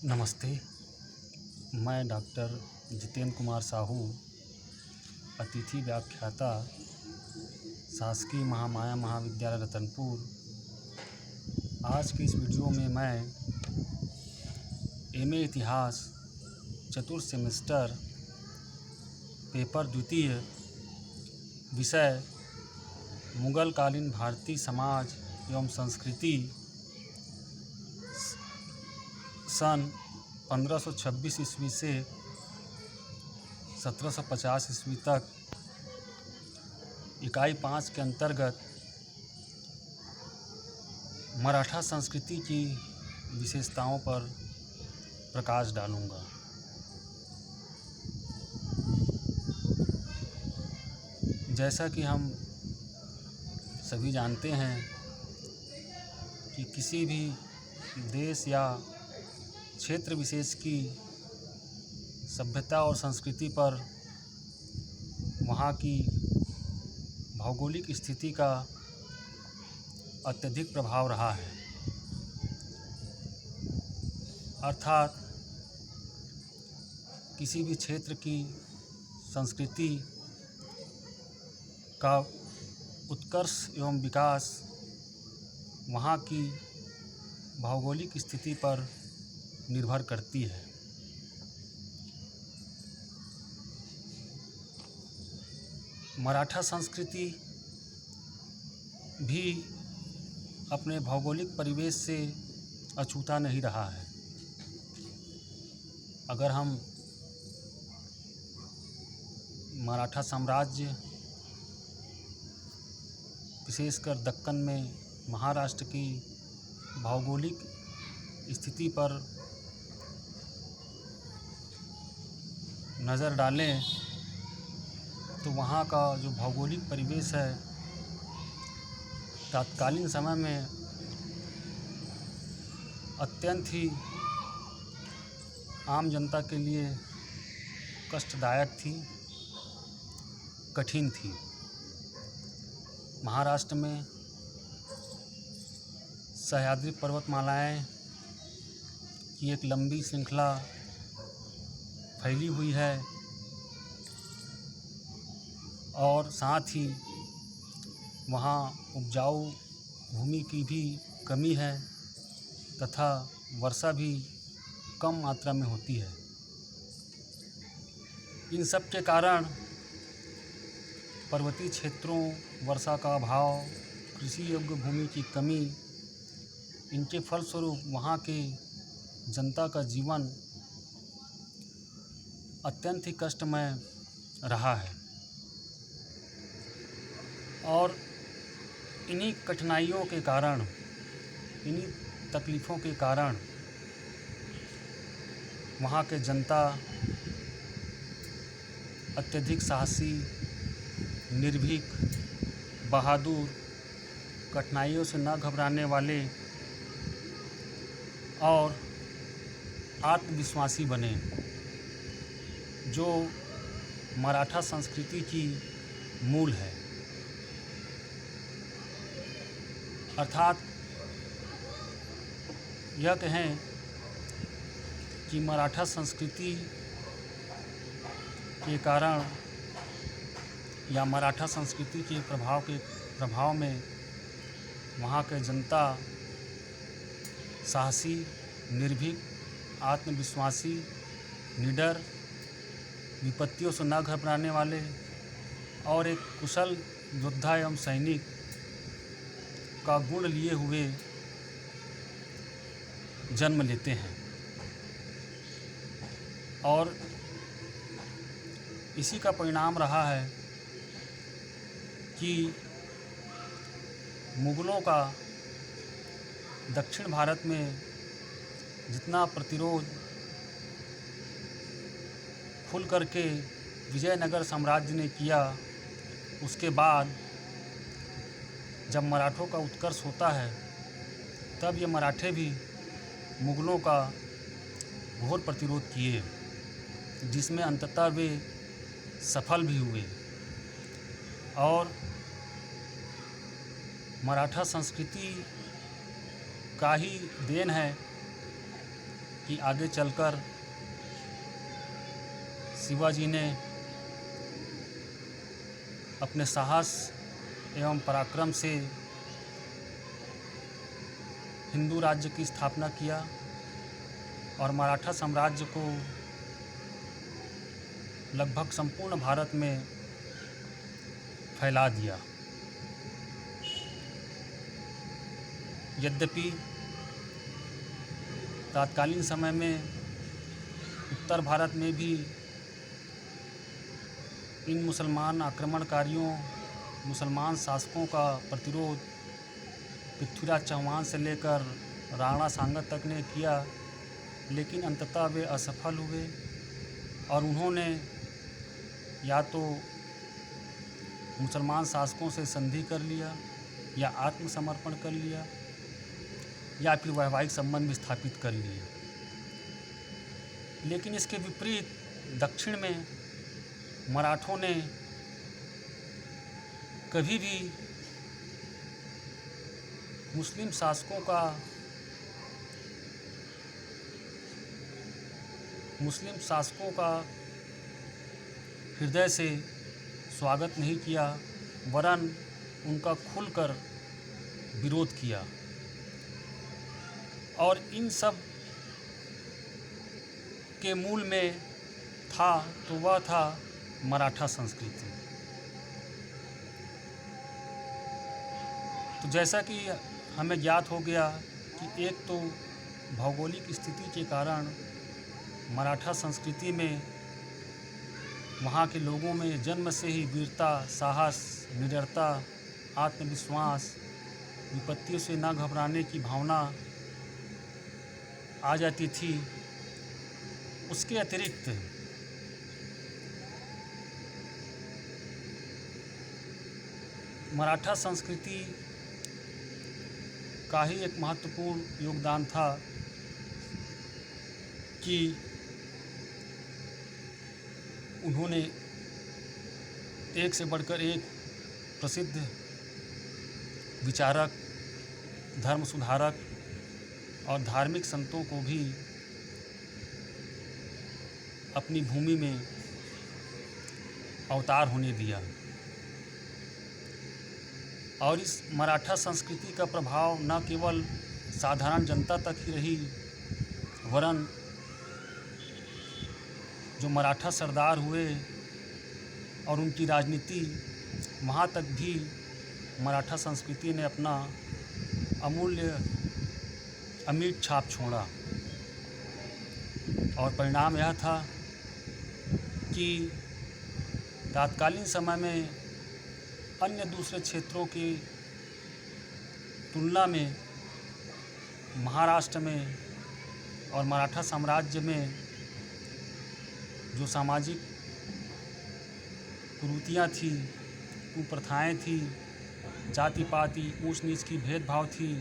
नमस्ते। मैं डॉक्टर जितेंद्र कुमार साहू, अतिथि व्याख्याता, शासकीय महामाया महाविद्यालय रतनपुर। आज की इस वीडियो में मैं एमए इतिहास चतुर्थ सेमेस्टर पेपर द्वितीय विषय मुगल कालीन भारतीय समाज एवं संस्कृति सन 1526 ईस्वी से 1750 ईस्वी तक इकाई 5 के अंतर्गत मराठा संस्कृति की विशेषताओं पर प्रकाश डालूंगा। जैसा कि हम सभी जानते हैं कि किसी भी देश या क्षेत्र विशेष की सभ्यता और संस्कृति पर वहाँ की भौगोलिक स्थिति का अत्यधिक प्रभाव रहा है। अर्थात किसी भी क्षेत्र की संस्कृति का उत्कर्ष एवं विकास वहाँ की भौगोलिक स्थिति पर निर्भर करती है। मराठा संस्कृति भी अपने भौगोलिक परिवेश से अछूता नहीं रहा है। अगर हम मराठा साम्राज्य विशेषकर दक्कन में महाराष्ट्र की भौगोलिक स्थिति पर नज़र डालें तो वहाँ का जो भौगोलिक परिवेश है तत्कालीन समय में अत्यंत ही आम जनता के लिए कष्टदायक थी, कठिन थी। महाराष्ट्र में सह्याद्री पर्वतमालाएं की एक लंबी श्रृंखला फैली हुई है और साथ ही वहाँ उपजाऊ भूमि की भी कमी है तथा वर्षा भी कम मात्रा में होती है। इन सब के कारण पर्वतीय क्षेत्रों, वर्षा का अभाव, कृषि योग्य भूमि की कमी, इनके फलस्वरूप वहाँ के जनता का जीवन अत्यंत ही कष्टमय रहा है। और इन्हीं कठिनाइयों के कारण, इन्हीं तकलीफ़ों के कारण वहाँ के जनता अत्यधिक साहसी, निर्भीक, बहादुर, कठिनाइयों से न घबराने वाले और आत्मविश्वासी बने, जो मराठा संस्कृति की मूल है। अर्थात यह कहें कि मराठा संस्कृति के कारण या मराठा संस्कृति के प्रभाव में वहाँ के जनता साहसी, निर्भीक, आत्मविश्वासी, निडर, विपत्तियों से न घबराने वाले और एक कुशल योद्धा एवं सैनिक का गुण लिए हुए जन्म लेते हैं। और इसी का परिणाम रहा है कि मुग़लों का दक्षिण भारत में जितना प्रतिरोध खुल करके विजयनगर साम्राज्य ने किया, उसके बाद जब मराठों का उत्कर्ष होता है तब ये मराठे भी मुग़लों का घोर प्रतिरोध किए, जिसमें अंततः वे सफल भी हुए। और मराठा संस्कृति का ही देन है कि आगे चलकर शिवाजी ने अपने साहस एवं पराक्रम से हिंदू राज्य की स्थापना किया और मराठा साम्राज्य को लगभग संपूर्ण भारत में फैला दिया। यद्यपि तत्कालीन समय में उत्तर भारत में भी इन मुसलमान आक्रमणकारियों, मुसलमान शासकों का प्रतिरोध पृथ्वीराज चौहान से लेकर राणा सांगा तक ने किया, लेकिन अंततः वे असफल हुए और उन्होंने या तो मुसलमान शासकों से संधि कर लिया या आत्मसमर्पण कर लिया या फिर वैवाहिक संबंध स्थापित कर लिए। लेकिन इसके विपरीत दक्षिण में मराठों ने कभी भी मुस्लिम शासकों का हृदय से स्वागत नहीं किया, वरन उनका खुलकर विरोध किया। और इन सब के मूल में वह था मराठा संस्कृति। तो जैसा कि हमें ज्ञात हो गया कि एक तो भौगोलिक स्थिति के कारण मराठा संस्कृति में वहाँ के लोगों में जन्म से ही वीरता, साहस, निडरता, आत्मविश्वास, विपत्तियों से न घबराने की भावना आ जाती थी। उसके अतिरिक्त मराठा संस्कृति का ही एक महत्वपूर्ण योगदान था कि उन्होंने एक से बढ़कर एक प्रसिद्ध विचारक, धर्म सुधारक और धार्मिक संतों को भी अपनी भूमि में अवतार होने दिया। और इस मराठा संस्कृति का प्रभाव न केवल साधारण जनता तक ही रही, वरन जो मराठा सरदार हुए और उनकी राजनीति, वहाँ तक भी मराठा संस्कृति ने अपना अमूल्य अमिट छाप छोड़ा। और परिणाम यह था कि तत्कालीन समय में अन्य दूसरे क्षेत्रों की तुलना में महाराष्ट्र में और मराठा साम्राज्य में जो सामाजिक कुरीतियाँ थी, कुप्रथाएँ थी, जाति पाति, ऊंच नीच की भेदभाव थी,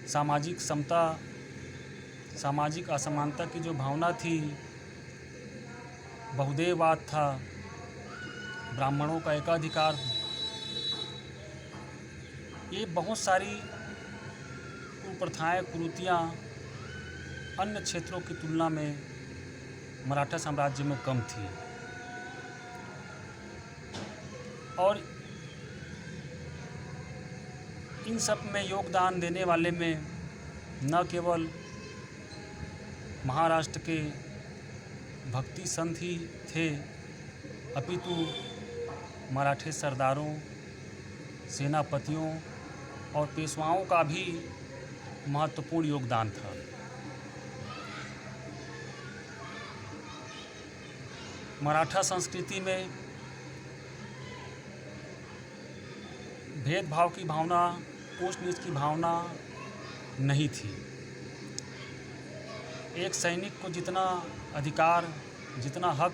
सामाजिक समता, सामाजिक असमानता की जो भावना थी, बहुदेववाद था, ब्राह्मणों का एकाधिकार, ये बहुत सारी कुप्रथाएँ, कुरीतियाँ अन्य क्षेत्रों की तुलना में मराठा साम्राज्य में कम थी। और इन सब में योगदान देने वाले में न केवल महाराष्ट्र के भक्ति संत ही थे, अपितु मराठे सरदारों, सेनापतियों और पेशवाओं का भी महत्वपूर्ण योगदान था। मराठा संस्कृति में भेदभाव की भावना, ऊंच नीच की भावना नहीं थी। एक सैनिक को जितना अधिकार, जितना हक,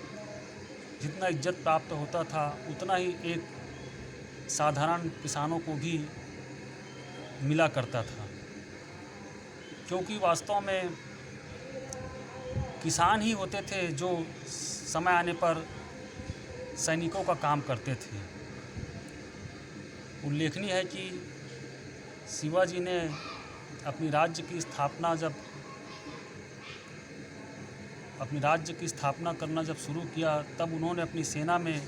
जितना इज्जत प्राप्त होता था, उतना ही एक साधारण किसानों को भी मिला करता था, क्योंकि वास्तव में किसान ही होते थे जो समय आने पर सैनिकों का काम करते थे। उल्लेखनीय है कि शिवाजी ने अपनी राज्य की स्थापना जब अपने राज्य की स्थापना करना जब शुरू किया, तब उन्होंने अपनी सेना में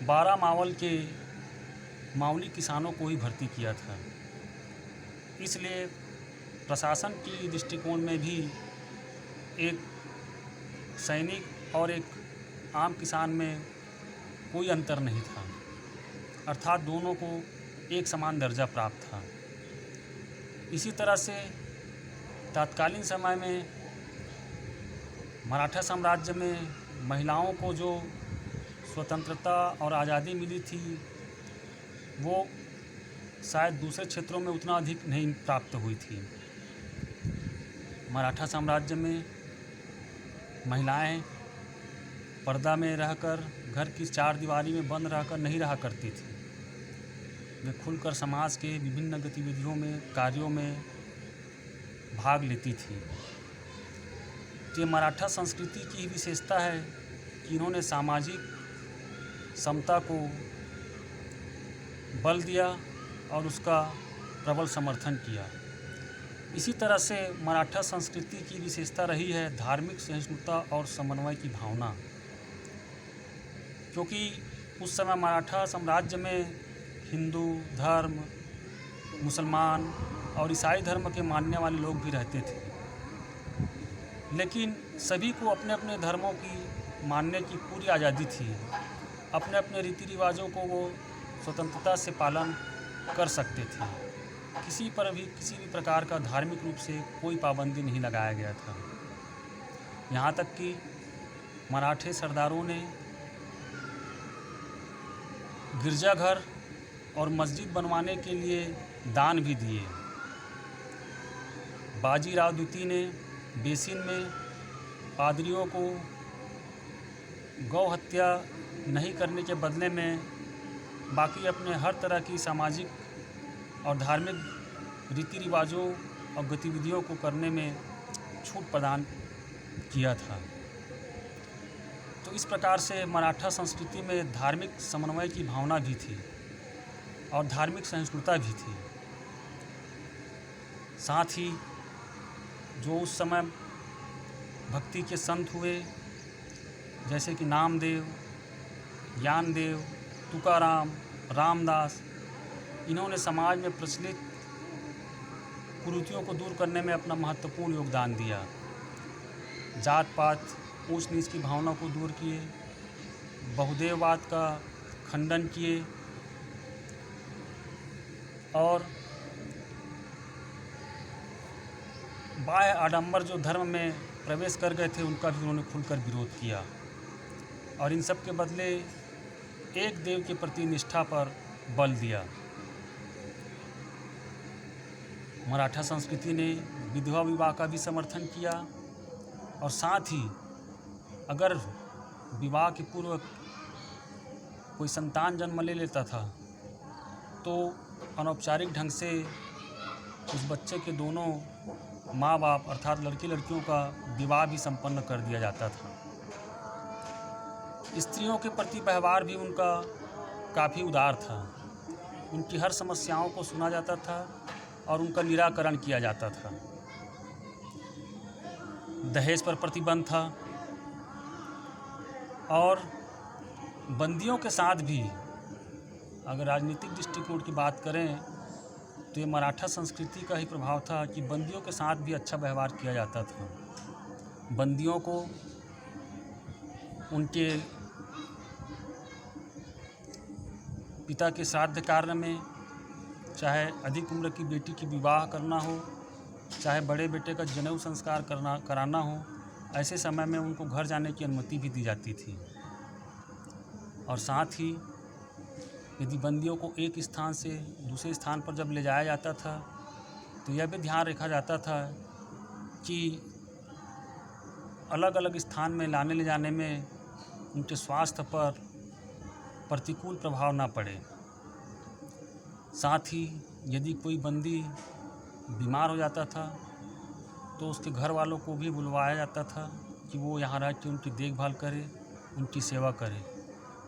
12 मावल के मावली किसानों को ही भर्ती किया था। इसलिए प्रशासन की दृष्टिकोण में भी एक सैनिक और एक आम किसान में कोई अंतर नहीं था, अर्थात दोनों को एक समान दर्जा प्राप्त था। इसी तरह से तत्कालीन समय में मराठा साम्राज्य में महिलाओं को जो स्वतंत्रता और आज़ादी मिली थी, वो शायद दूसरे क्षेत्रों में उतना अधिक नहीं प्राप्त हुई थी। मराठा साम्राज्य में महिलाएं पर्दा में रहकर, घर की चार दीवारी में बंद रहकर नहीं रहा करती थी। वे खुलकर समाज के विभिन्न गतिविधियों में, कार्यों में भाग लेती थी। ये मराठा संस्कृति की ही विशेषता है कि इन्होंने सामाजिक समता को बल दिया और उसका प्रबल समर्थन किया। इसी तरह से मराठा संस्कृति की विशेषता रही है धार्मिक सहिष्णुता और समन्वय की भावना, क्योंकि उस समय मराठा साम्राज्य में हिंदू धर्म, मुसलमान और ईसाई धर्म के मानने वाले लोग भी रहते थे, लेकिन सभी को अपने अपने धर्मों की मानने की पूरी आज़ादी थी। अपने अपने रीति रिवाजों को वो स्वतंत्रता से पालन कर सकते थे। किसी भी प्रकार का धार्मिक रूप से कोई पाबंदी नहीं लगाया गया था। यहाँ तक कि मराठे सरदारों ने गिरजाघर और मस्जिद बनवाने के लिए दान भी दिए। बाजीराव द्वितीय ने बेसिन में पादरियों को गौ हत्या नहीं करने के बदले में बाकी अपने हर तरह की सामाजिक और धार्मिक रीति रिवाजों और गतिविधियों को करने में छूट प्रदान किया था। तो इस प्रकार से मराठा संस्कृति में धार्मिक समन्वय की भावना भी थी और धार्मिक सहिष्णुता भी थी। साथ ही जो उस समय भक्ति के संत हुए, जैसे कि नामदेव, ज्ञानदेव, तुकाराम, रामदास, इन्होंने समाज में प्रचलित कुरीतियों को दूर करने में अपना महत्वपूर्ण योगदान दिया। जात पात, ऊंच नीच की भावना को दूर किए, बहुदेववाद का खंडन किए और बाह्य आडंबर जो धर्म में प्रवेश कर गए थे उनका भी उन्होंने खुलकर विरोध किया और इन सब के बदले एक देव के प्रति निष्ठा पर बल दिया। मराठा संस्कृति ने विधवा विवाह का भी समर्थन किया और साथ ही अगर विवाह के पूर्व कोई संतान जन्म ले लेता था तो अनौपचारिक ढंग से उस बच्चे के दोनों माँ बाप अर्थात लड़की लड़कियों का विवाह भी संपन्न कर दिया जाता था। स्त्रियों के प्रति व्यवहार भी उनका काफ़ी उदार था। उनकी हर समस्याओं को सुना जाता था और उनका निराकरण किया जाता था। दहेज पर प्रतिबंध था और बंदियों के साथ भी, अगर राजनीतिक दृष्टिकोण की बात करें तो ये मराठा संस्कृति का ही प्रभाव था कि बंदियों के साथ भी अच्छा व्यवहार किया जाता था। बंदियों को उनके पिता के श्राद्ध कार्य में, चाहे अधिक उम्र की बेटी की विवाह करना हो, चाहे बड़े बेटे का जनेऊ संस्कार कराना हो, ऐसे समय में उनको घर जाने की अनुमति भी दी जाती थी। और साथ ही यदि बंदियों को एक स्थान से दूसरे स्थान पर जब ले जाया जाता था तो यह भी ध्यान रखा जाता था कि अलग अलग स्थान में लाने ले जाने में उनके स्वास्थ्य पर प्रतिकूल प्रभाव ना पड़े। साथ ही यदि कोई बंदी बीमार हो जाता था तो उसके घर वालों को भी बुलवाया जाता था कि वो यहाँ रह के उनकी देखभाल करे, उनकी सेवा करे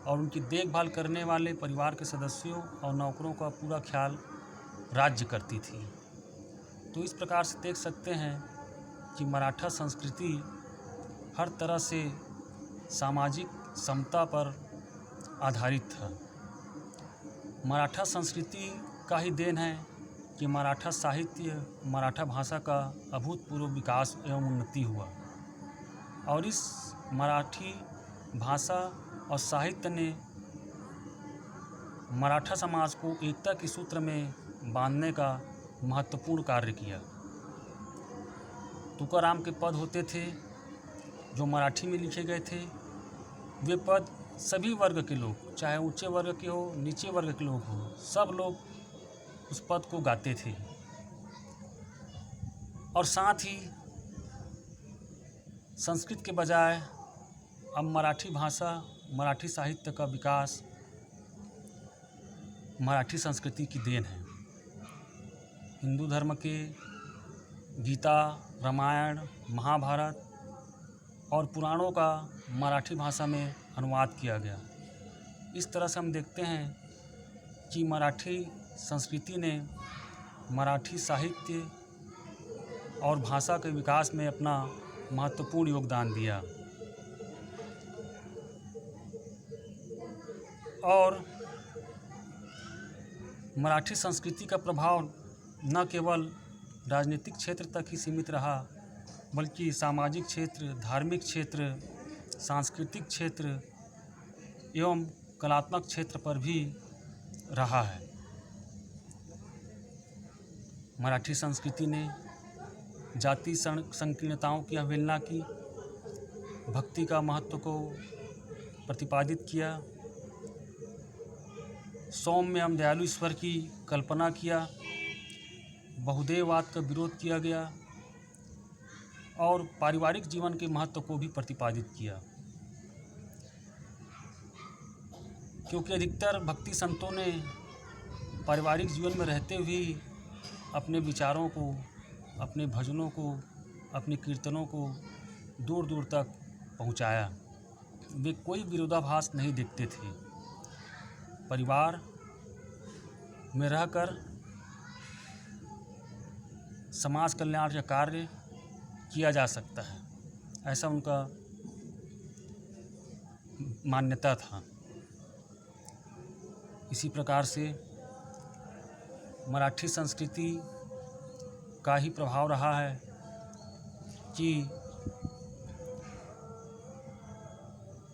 और उनकी देखभाल करने वाले परिवार के सदस्यों और नौकरों का पूरा ख्याल राज्य करती थी। तो इस प्रकार से देख सकते हैं कि मराठा संस्कृति हर तरह से सामाजिक समता पर आधारित था। मराठा संस्कृति का ही देन है कि मराठा साहित्य, मराठा भाषा का अभूतपूर्व विकास एवं उन्नति हुआ और इस मराठी भाषा और साहित्य ने मराठा समाज को एकता के सूत्र में बांधने का महत्वपूर्ण कार्य किया। तुकाराम के पद होते थे जो मराठी में लिखे गए थे। वे पद सभी वर्ग के लोग, चाहे ऊंचे वर्ग के हो, नीचे वर्ग के लोग हो, सब लोग उस पद को गाते थे। और साथ ही संस्कृत के बजाय अब मराठी भाषा, मराठी साहित्य का विकास मराठी संस्कृति की देन है। हिंदू धर्म के गीता, रामायण, महाभारत और पुराणों का मराठी भाषा में अनुवाद किया गया। इस तरह से हम देखते हैं कि मराठी संस्कृति ने मराठी साहित्य और भाषा के विकास में अपना महत्वपूर्ण योगदान दिया। और मराठी संस्कृति का प्रभाव न केवल राजनीतिक क्षेत्र तक ही सीमित रहा, बल्कि सामाजिक क्षेत्र, धार्मिक क्षेत्र, सांस्कृतिक क्षेत्र एवं कलात्मक क्षेत्र पर भी रहा है। मराठी संस्कृति ने जाति संकीर्णताओं की अवहेलना की, भक्ति का महत्व को प्रतिपादित किया, सौम्य एवं दयालु ईश्वर की कल्पना किया, बहुदेववाद का विरोध किया गया और पारिवारिक जीवन के महत्व को भी प्रतिपादित किया। क्योंकि अधिकतर भक्ति संतों ने पारिवारिक जीवन में रहते हुए अपने विचारों को, अपने भजनों को, अपने कीर्तनों को दूर दूर तक पहुंचाया। वे कोई विरोधाभास नहीं देखते थे। परिवार में रहकर समाज कल्याण का कार्य किया जा सकता है, ऐसा उनका मान्यता था। इसी प्रकार से मराठी संस्कृति का ही प्रभाव रहा है कि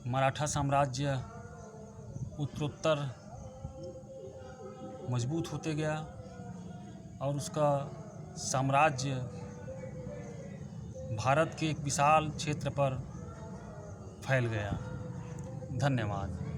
मराठा साम्राज्य उत्तरोत्तर मजबूत होते गया और उसका साम्राज्य भारत के एक विशाल क्षेत्र पर फैल गया। धन्यवाद।